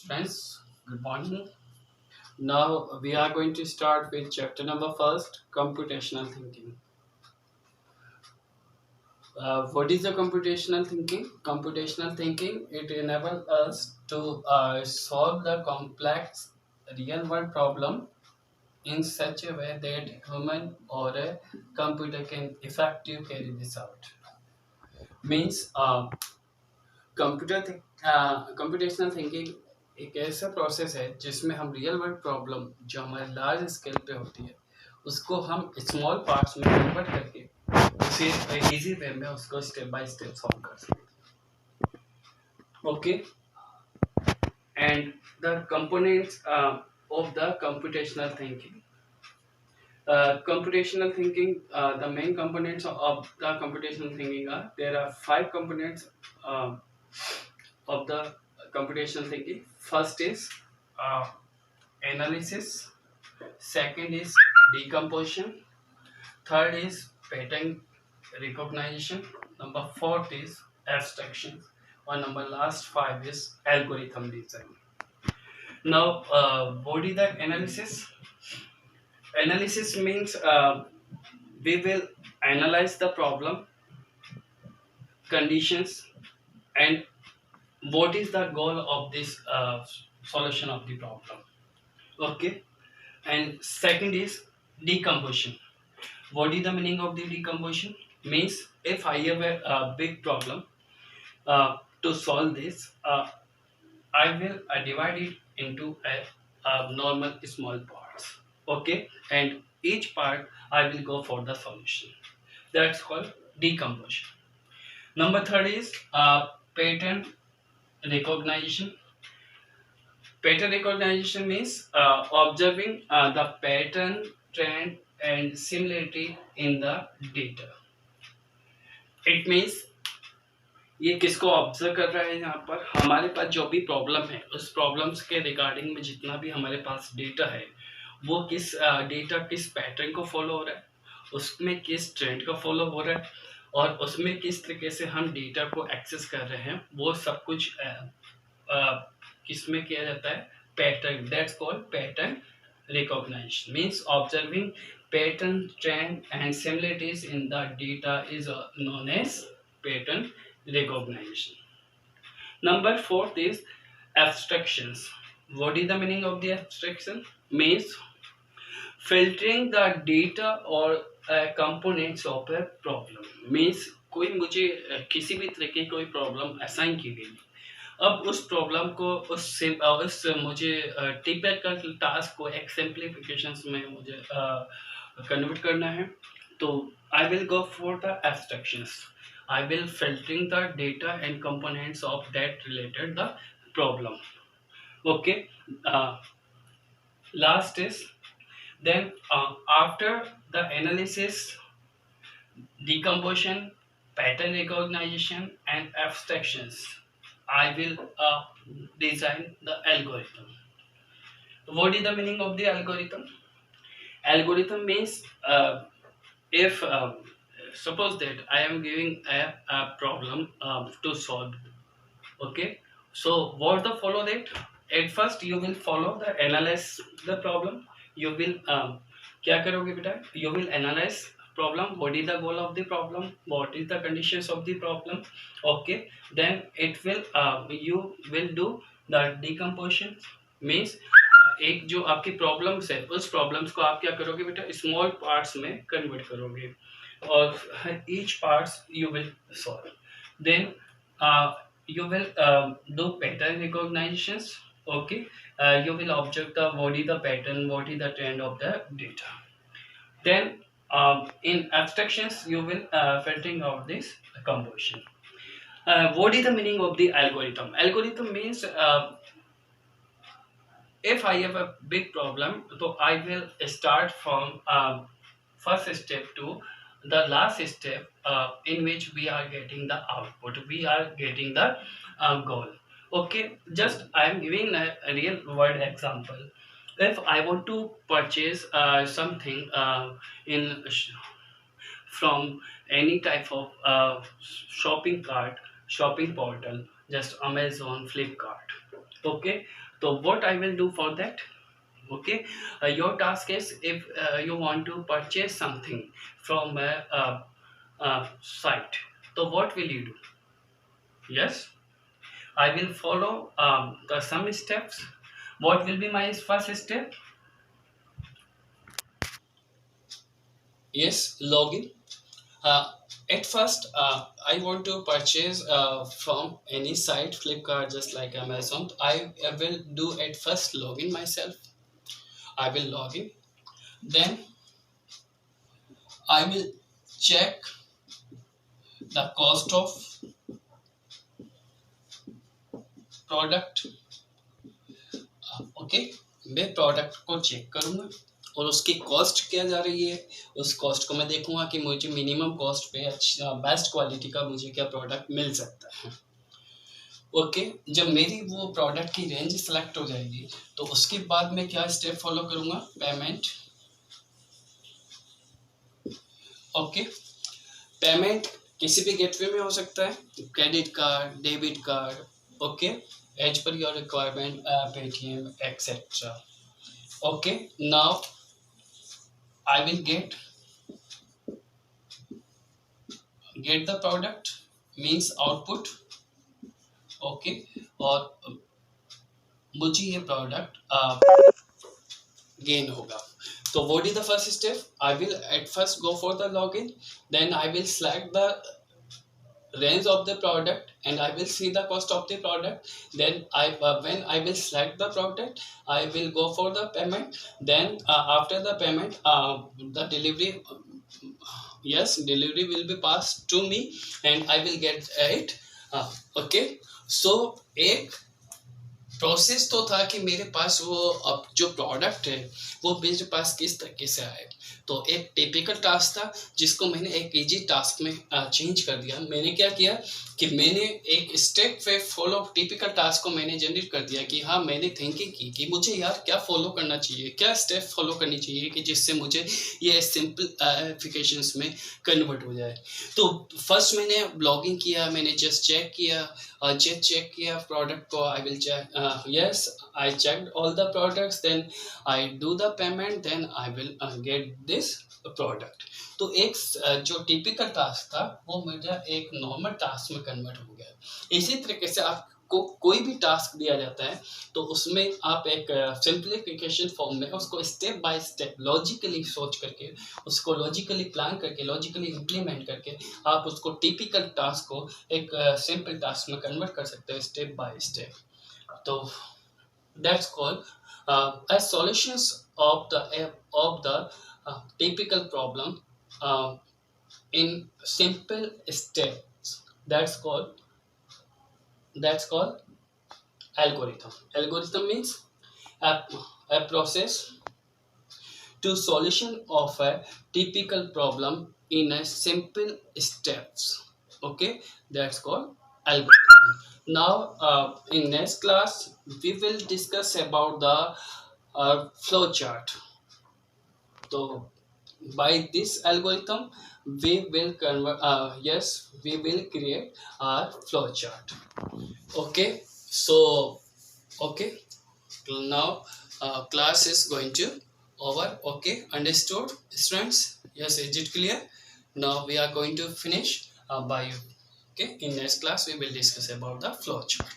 Friends, good morning. Now we are going to start with chapter number first, computational thinking. What is the computational thinking? Computational thinking, it enables us to solve the complex real world problem in such a way that human or a computer can effectively carry this out. Means computational thinking एक ऐसा process है जिसमें हम real world problem जो हमारे large scale पे होती है उसको हम स्मॉल पार्ट्स में कन्वर्ट करके उसे इजी वे में उसको स्टेप बाय स्टेप सॉल्व कर सकते हैं। Okay, and the components of the computational thinking. Computational thinking, the main components of the computational thinking are there are five components of the computational thinking. First is uh, analysis, second is decomposition, third is pattern recognition, number fourth is abstraction, or number last five is algorithm design. Now what is the analysis? Analysis means we will analyze the problem, conditions, and what is the goal of this solution of the problem. Okay, and second is decomposition. What is the meaning of the decomposition? Means if I have a big problem, to solve this, I will divide it into a normal small parts. Okay, and each part I will go for the solution. That's called decomposition. Number third is pattern recognition. Pattern recognition means observing the pattern, trend, and similarity in the data. It means ये किसको observe कर रहा है, यहाँ पर हमारे पास जो भी प्रॉब्लम है उस प्रॉब्लम्स के रिगार्डिंग में जितना भी हमारे पास डेटा है वो किस डेटा किस पैटर्न को फॉलो हो रहा है, उसमें किस ट्रेंड को फॉलो हो रहा है और उसमें किस तरीके से हम डेटा को एक्सेस कर रहे हैं, वो सब कुछ किसमें किया जाता है, pattern. That's called pattern recognition. Means observing pattern, trend, and similarities in the data is known as pattern recognition. Number fourth is abstractions. What is the meaning of the abstraction? Means filtering the data or components of a problem. Means कोई मुझे किसी भी तरीके की कोई problem assign की गई, अब उस प्रॉब्लम को उस मुझे टिपिकल टास्क को एक सिंप्लीफिकेशंस में मुझे कन्वर्ट करना है, तो I will go for the abstractions. I will filtering the data and components of that related the problem. Okay, last is then after the analysis, decomposition, pattern recognition, and abstractions, I will design the algorithm. What is the meaning of the algorithm? Algorithm means if suppose that I am giving a problem to solve. Okay, so what the follow that? At first you will follow the analyze the problem. You will क्या करोगे बेटा? You will analyze problem. What is the goal of the problem? What is the conditions of the problem? Okay, then it will you will do the decomposition. Means एक जो आपकी problems है उस problems को आप क्या करोगे बेटा, स्मॉल पार्ट्स में कन्वर्ट करोगे और each parts you will solve. Then you will do pattern recognitions. Okay, you will observe the what is the pattern, what is the trend of the data. Then in abstractions you will filtering out this composition. What is the meaning of the algorithm? Algorithm means if I have a big problem, so I will start from first step to the last step in which we are getting the output, we are getting the goal. Okay, just I am giving a real world example. If I want to purchase something from any type of shopping cart, shopping portal, just Amazon, Flipkart. Okay, So what I will do for that? Okay, your task is, if you want to purchase something from a site, so what will you do? Yes, I will follow the some steps. What will be my first step? Yes, login. Uh, at first, I want to purchase from any site, Flipkart, just like Amazon. I will do at first login myself. I will log in. Then I will check the cost of product. Okay, मैं product को check करूंगा और उसकी cost क्या जा रही है, उस कॉस्ट को मैं देखूंगा कि मुझे मिनिमम कॉस्ट पे अच्छा बेस्ट क्वालिटी का मुझे क्या प्रोडक्ट मिल सकता है। ओके, जब मेरी वो प्रोडक्ट की रेंज सेलेक्ट हो जाएगी तो उसके बाद मैं क्या स्टेप फॉलो करूंगा? पेमेंट। ओके, पेमेंट किसी भी गेटवे में हो सकता है, credit card, debit card, okay, as पर your requirement, Paytm etcetera. Okay, now I will get the product means output। Okay, और मुझे ये प्रोडक्ट गेन होगा। तो what is the first step? I will at first go for the login, then I will select the range of the product and I will see the cost of the product. Then when I will select the product, I will go for the payment. Then after the payment, the delivery, yes, delivery will be passed to me and I will get it। Okay, so एक process तो था कि मेरे पास वो अब जो product है वो मेरे पास किस तरीके से आए। तो एक टिपिकल टास्क था जिसको मैंने एक इजी टास्क में चेंज कर दिया। मैंने क्या किया कि मैंने एक स्टेप पे फॉलो टिपिकल टास्क को मैंने जनरेट कर दिया कि हाँ, मैंने थिंकिंग की कि मुझे यार क्या फॉलो करना चाहिए, क्या स्टेप फॉलो करनी चाहिए कि जिससे मुझे ये सिंपल एप्लीकेशंस में कन्वर्ट हो जाए। तो फर्स्ट मैंने ब्लॉगिंग किया, मैंने जस्ट चेक किया, चेक किया प्रोडक्ट को। I will check, yes, I check all the products, then I do the payment, then I will get this product. तो एक जो टिपिकल टास्क था वो मेरा एक नॉर्मल टास्क में कन्वर्ट हो गया। इसी तरीके से आपको कोई भी टास्क दिया जाता है तो उसमें आप एक सिंप्लीफिकेशन फॉर्म में उसको स्टेप बाय स्टेप लॉजिकली सोच करके, उसको लॉजिकली प्लान करके, लॉजिकली इम्प्लीमेंट करके आप उसको टिपिकल टास्क को एक सिंपल टास्क में कन्वर्ट कर सकते हैं स्टेप बाय स्टेप। तो that's called as solutions of the typical problem in simple steps. That's called algorithm. Algorithm means a process to solution of a typical problem in a simple steps. Okay, that's called algorithm. Now in next class we will discuss about the flow chart. So by this algorithm we will convert, yes, we will create our flow chart। okay, so okay, now class is going to over। okay, understood students? Yes, is it clear? Now we are going to finish by okay, in next class we will discuss about the flow chart।